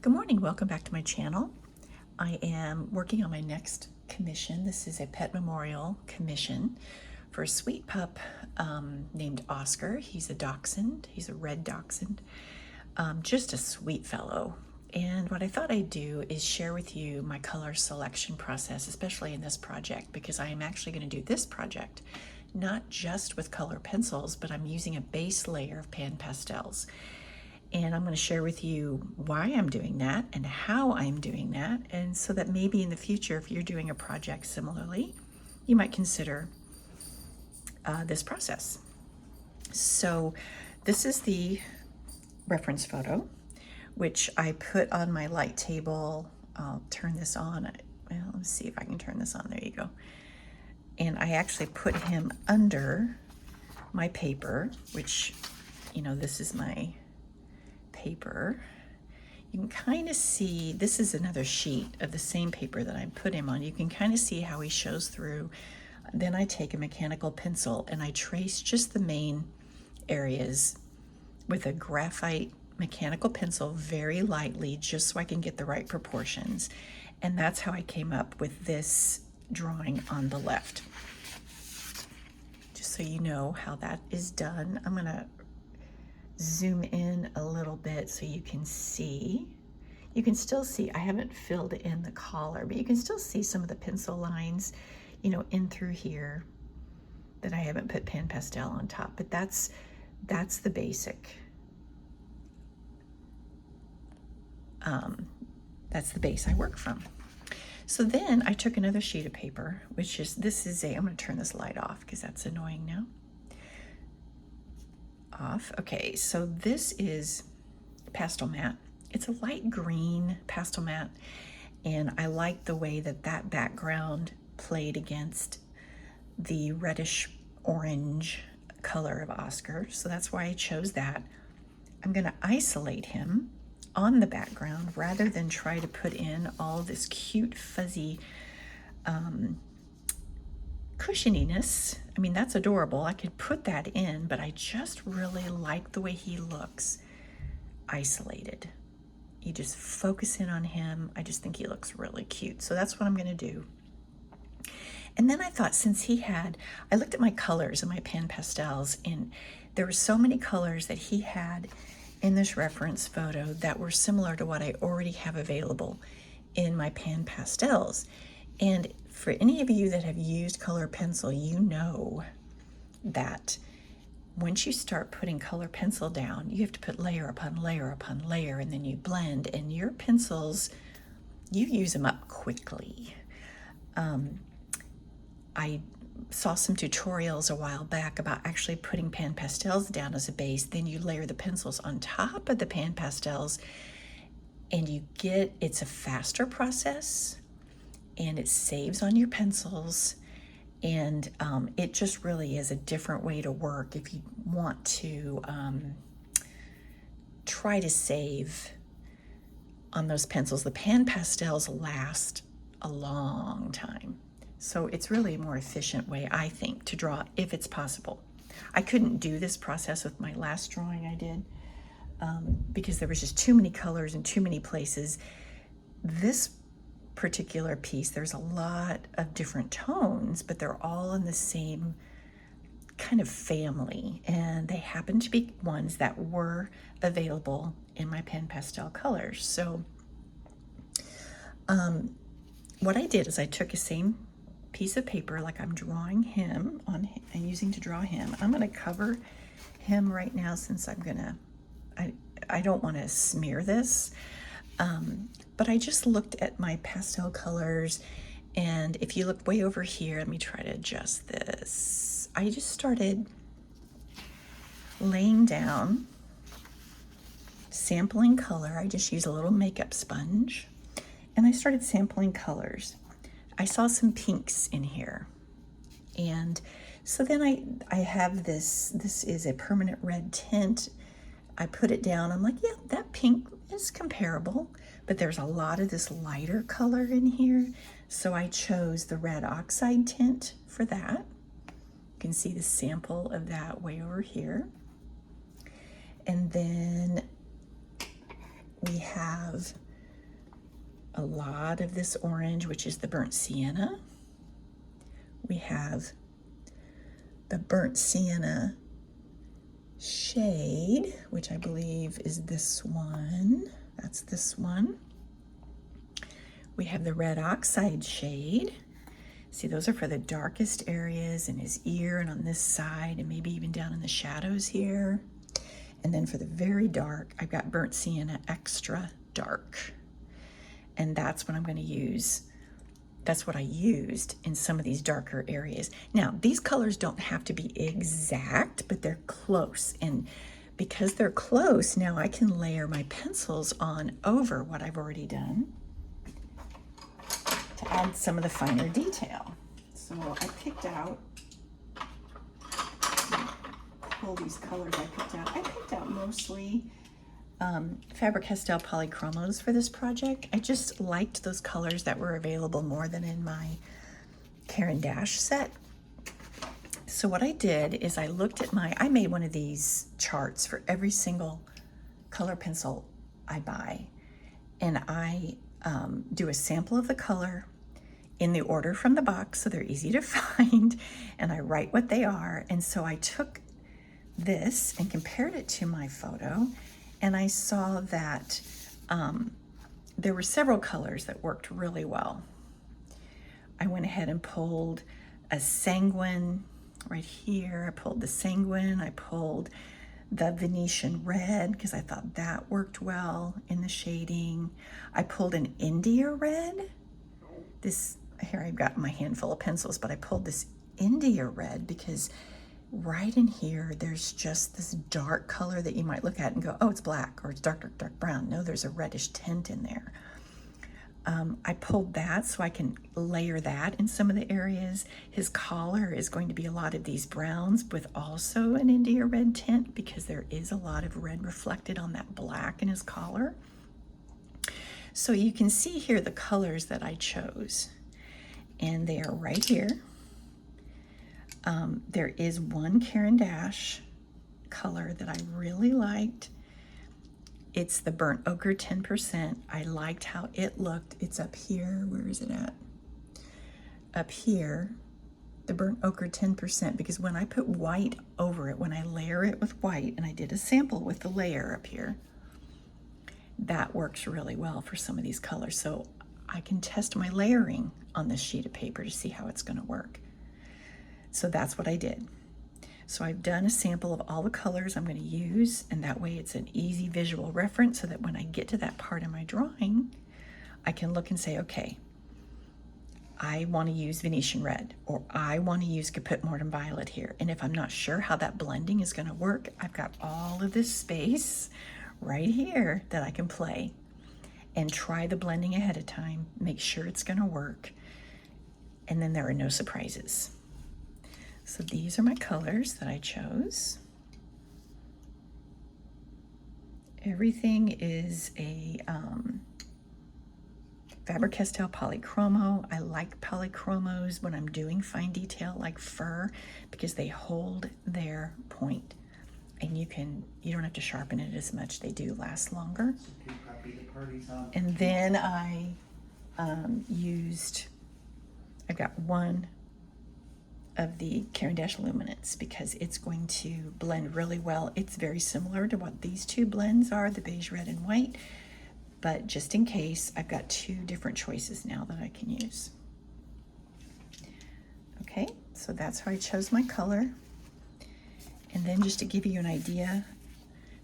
Good morning, welcome back to my channel. I am working on my next commission. This is a pet memorial commission for a sweet pup named Oscar. He's a dachshund, he's a red dachshund, just a sweet fellow. And what I thought I'd do is share with you my color selection process, especially in this project, because I am actually going to do this project not just with color pencils, but I'm using a base layer of PanPastels. And I'm going to share with you why I'm doing that and how I'm doing that, and so that maybe in the future, if you're doing a project similarly, you might consider this process. So this is the reference photo, which I put on my light table. I'll turn this on. Well, let's see if I can turn this on. There you go. And I actually put him under my paper, which, you know, this is my paper. You can kind of see, this is another sheet of the same paper that I put him on. You can kind of see how he shows through. Then I take a mechanical pencil and I trace just the main areas with a graphite mechanical pencil very lightly, just so I can get the right proportions. And that's how I came up with this drawing on the left. Just so you know how that is done, I'm going to zoom in a little bit so you can see. You can still see, I haven't filled in the collar, but you can still see some of the pencil lines, you know, in through here that I haven't put PanPastel on top, but that's the basic. That's the base I work from. So then I took another sheet of paper, which is, I'm going to turn this light off because that's annoying now. Off. Okay, so this is pastel matte. It's a light green pastel matte, and I like the way that that background played against the reddish orange color of Oscar, so that's why I chose that. I'm going to isolate him on the background rather than try to put in all this cute fuzzy cushioniness. I mean, that's adorable. I could put that in, but I just really like the way he looks isolated. You just focus in on him. I just think he looks really cute. So that's what I'm going to do. And then I thought, I looked at my colors and my PanPastels, and there were so many colors that he had in this reference photo that were similar to what I already have available in my PanPastels. And for any of you that have used color pencil, you know that once you start putting color pencil down, you have to put layer upon layer upon layer, and then you blend, and your pencils, you use them up quickly. I saw some tutorials a while back about actually putting PanPastels down as a base, then you layer the pencils on top of the PanPastels, and it's a faster process, and it saves on your pencils, and it just really is a different way to work if you want to try to save on those pencils. The PanPastels last a long time, so it's really a more efficient way, I think, to draw if it's possible. I couldn't do this process with my last drawing I did because there was just too many colors in too many places. This particular piece, there's a lot of different tones, but they're all in the same kind of family, and they happen to be ones that were available in my PanPastel colors. So what I did is I took a same piece of paper, like I'm drawing him on and using to draw him. I'm going to cover him right now, since I don't want to smear this. But I just looked at my pastel colors, and if you look way over here, let me try to adjust this. I just started laying down, sampling color. I just used a little makeup sponge, and I started sampling colors. I saw some pinks in here, and so then I have this is a permanent red tint. I put it down. I'm like, yeah, that pink is comparable, but there's a lot of this lighter color in here, so I chose the red oxide tint for that. You can see the sample of that way over here. And then we have a lot of this orange, which is the burnt sienna. We have the burnt sienna shade, which I believe is this one. That's this one. We have the red oxide shade. See, those are for the darkest areas in his ear and on this side, and maybe even down in the shadows here. And then for the very dark, I've got burnt sienna extra dark. And that's what I'm going to use. That's what I used in some of these darker areas. Now, these colors don't have to be exact, but they're close. And because they're close, now I can layer my pencils on over what I've already done to add some of the finer detail. So I picked out, pull these colors I picked out mostly Faber-Castell polychromos for this project. I just liked those colors that were available more than in my Caran d'Ache set. So what I did is I looked at I made one of these charts for every single color pencil I buy. And I do a sample of the color in the order from the box so they're easy to find, and I write what they are. And so I took this and compared it to my photo, and I saw that there were several colors that worked really well. I went ahead and pulled a sanguine right here. I pulled the sanguine, I pulled the Venetian red because I thought that worked well in the shading. I pulled an India red. Here I've got my handful of pencils, but I pulled this India red because right in here there's just this dark color that you might look at and go, oh, it's black, or it's dark brown. No, there's a reddish tint in there. I pulled that so I can layer that in some of the areas. His collar is going to be a lot of these browns with also an India red tint because there is a lot of red reflected on that black in his collar. So you can see here the colors that I chose, and they are right here. There is one Caran d'Ache color that I really liked. It's the burnt ochre 10%. I liked how it looked. It's up here. Where is it at? Up here, the burnt ochre 10%, because when I put white over it, when I layer it with white, and I did a sample with the layer up here, that works really well for some of these colors. So I can test my layering on this sheet of paper to see how it's going to work. So that's what I did. So I've done a sample of all the colors I'm going to use, and that way it's an easy visual reference so that when I get to that part of my drawing, I can look and say, okay, I want to use Venetian red, or I want to use Caput Mortem violet here. And if I'm not sure how that blending is going to work, I've got all of this space right here that I can play and try the blending ahead of time, make sure it's going to work, and then there are no surprises. So these are my colors that I chose. Everything is a Faber-Castell polychromo. I like polychromos when I'm doing fine detail like fur because they hold their point. And you don't have to sharpen it as much. They do last longer. And then I I've got one of the Caran d'Ache Luminance because it's going to blend really well. It's very similar to what these two blends are, the beige, red, and white. But just in case, I've got two different choices now that I can use. Okay, so that's how I chose my color. And then just to give you an idea,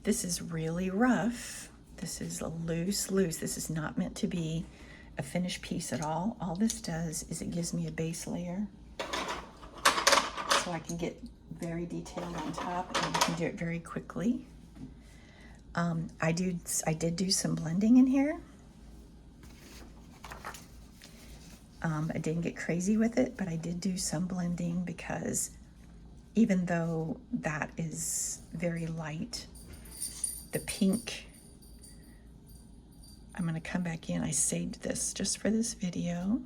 this is really rough. This is a loose. This is not meant to be a finished piece at all. All this does is it gives me a base layer so I can get very detailed on top, and I can do it very quickly. I did do some blending in here. I didn't get crazy with it, but I did do some blending because even though that is very light, the pink, I'm going to come back in. I saved this just for this video.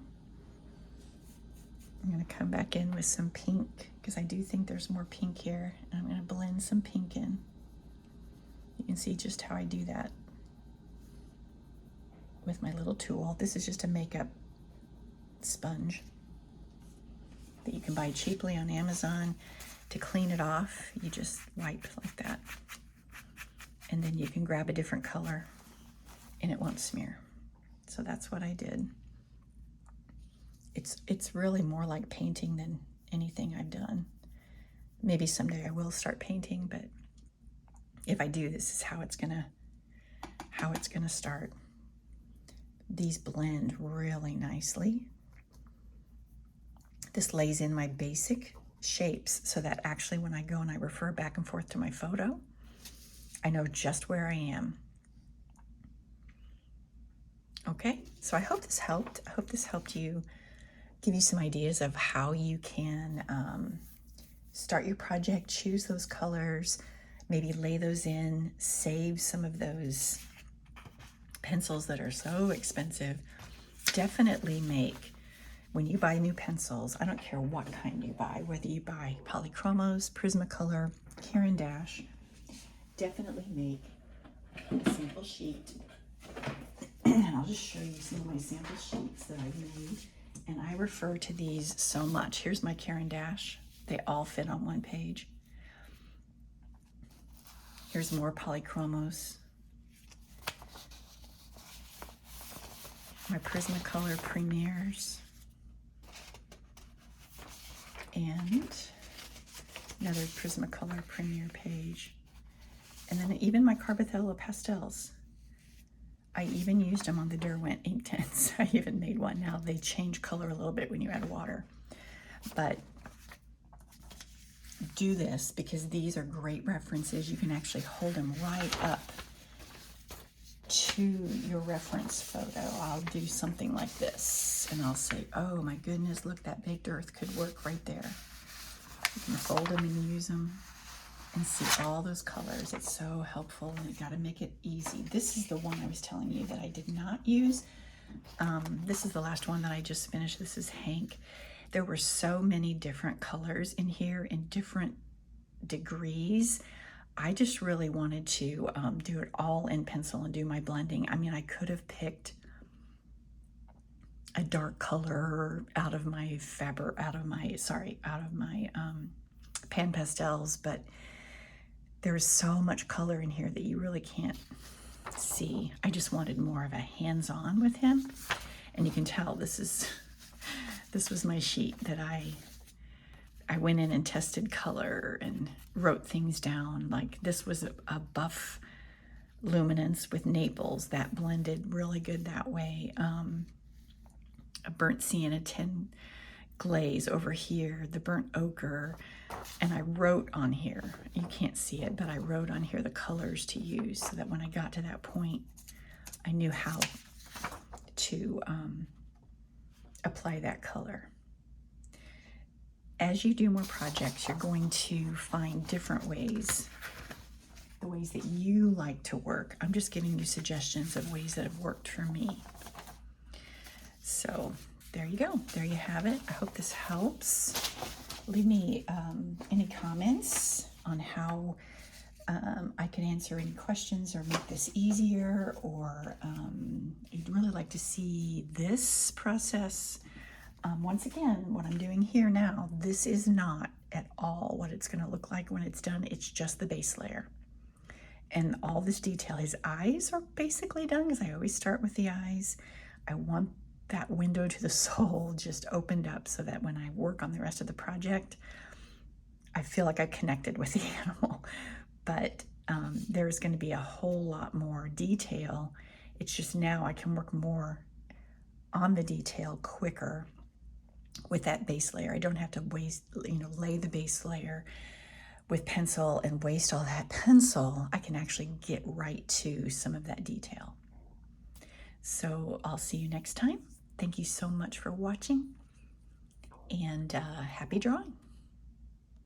I'm going to come back in with some pink because I do think there's more pink here, and I'm going to blend some pink in. You can see just how I do that. with my little tool. This is just a makeup sponge that you can buy cheaply on Amazon. To clean it off, you just wipe like that. And then you can grab a different color and it won't smear. So that's what I did. It's really more like painting than anything I've done. Maybe someday I will start painting, but if I do, this is how it's gonna start. These blend really nicely. This lays in my basic shapes so that actually when I go and I refer back and forth to my photo, I know just where I am. Okay, so I hope this helped. I hope this helped you, give you some ideas of how you can start your project, choose those colors, maybe lay those in, save some of those pencils that are so expensive. Definitely make, when you buy new pencils, I don't care what kind you buy, whether you buy Polychromos, Prismacolor, Caran d'Ache, definitely make a sample sheet. And I'll just show you some of my sample sheets that I've made. And I refer to these so much. Here's my Caran d'Ache. They all fit on one page. Here's more Polychromos. My Prismacolor Premieres. And another Prismacolor Premiere page. And then even my Carbothello pastels. I even used them on the Derwent ink tints. I even made one. Now they change color a little bit when you add water. But do this because these are great references. You can actually hold them right up to your reference photo. I'll do something like this and I'll say, oh my goodness, look, that baked earth could work right there. You can fold them and use them and see all those colors. It's so helpful, and you got to make it easy. This is the one I was telling you that I did not use. This is the last one that I just finished. This is Hank. There were so many different colors in here in different degrees. I just really wanted to do it all in pencil and do my blending. I mean, I could have picked a dark color out of my PanPastels, but there's so much color in here that you really can't see. I just wanted more of a hands-on with him, and you can tell this was my sheet that I went in and tested color and wrote things down. Like this was a buff luminance with Naples that blended really good that way. A burnt sienna tin glaze over here, the burnt ochre, and I wrote on here, you can't see it, but I wrote on here the colors to use so that when I got to that point, I knew how to apply that color. As you do more projects, you're going to find different ways, the ways that you like to work. I'm just giving you suggestions of ways that have worked for me. So there you go. There you have it. I hope this helps. Leave me any comments on how I can answer any questions or make this easier, or you'd really like to see this process. Once again, what I'm doing here now, this is not at all what it's going to look like when it's done. It's just the base layer. And all this detail, his eyes are basically done because I always start with the eyes. I want that window to the soul just opened up so that when I work on the rest of the project, I feel like I connected with the animal. But there's going to be a whole lot more detail. It's just now I can work more on the detail quicker with that base layer. I don't have to lay the base layer with pencil and waste all that pencil. I can actually get right to some of that detail. So I'll see you next time. Thank you so much for watching, and happy drawing.